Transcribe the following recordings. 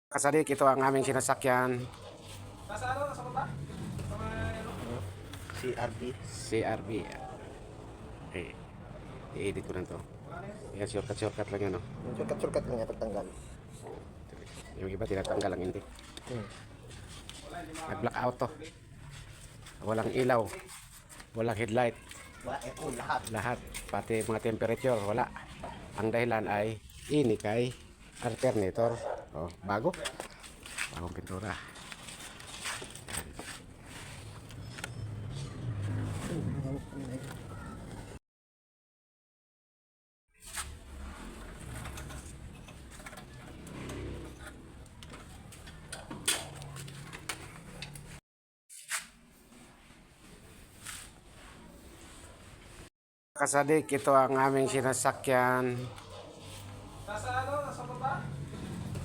Kasadik, ito ang aming sinasakyan. Nasa ano? Nasa baba? Sa may ano? CRB. CRB. Eh, i-edit ko na to. Yan, shortcut lang yan, no? Yung surkat-surkat lang niya pagtanggal. Yung iba, tinatanggal ang hindi. Nag-blackout to. Walang ilaw. Walang headlight. Wala lahat. Lahat. Pati mga temperature, wala. Ang dahilan ay ini kay alternator. Oh, bago. Bagong pintura. Kasadik, ito ang aming sinasakyan. Nasa ano? Nasa baba?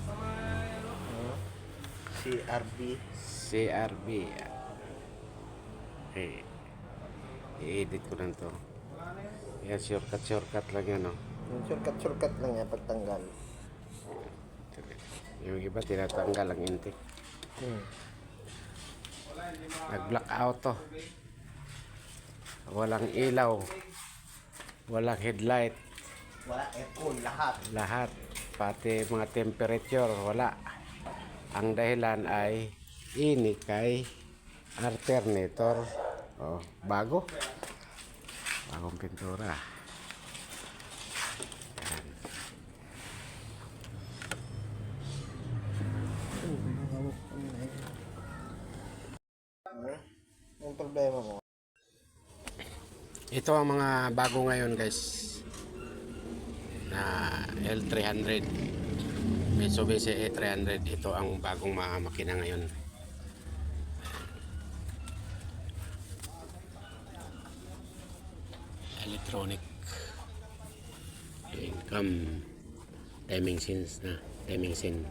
Sa may ano? CRB. CRB. Eh, i-edit ko na to. Yan, shortcut lang yan, no? Yung surkat-surkat lang niya pagtanggal. Yung iba, tinatanggal ang intake. Nag-blackout to. Walang ilaw. Walang headlight. Wala lahat. Lahat. Pati mga temperature, wala. Ang dahilan ay ini kay alternator. Oh, bago. Bagong pintura. Yan. Yung problema mo. Ito ang mga bago ngayon, guys. Na L300. Mitsubishi E300. Ito ang bagong mga makina ngayon. Electronic. Income. Timing sense na. Timing sense.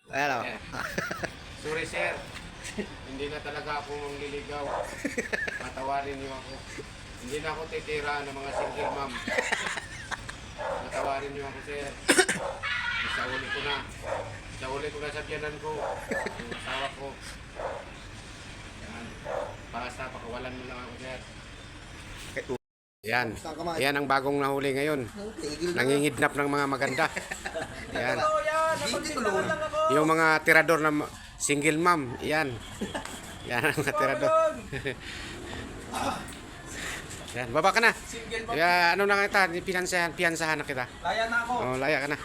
Ano? Sorry, sir. Hindi na talaga ako mangliligaw. Matawarin niyo ako. Hindi na ako titira ng mga single mom. Matawarin niyo ako, sir. Isauli ko na. Isauli ko na sa biyanan ko. Yung asawa ko. Yan. Basta pakawalan mo lang ako, sir. Yan. Yan ang bagong nahuli ngayon. Nangingidnap ng mga maganda. Yan. Oh, yan! Napagtindahan lang ako! Yung mga tirador na single mom, yan. Yan ang mga tirador. Yan, baba ka na. Single mom. Kaya ano na kita, piyansahan na kita. Laya na ako! Oh, laya ka na.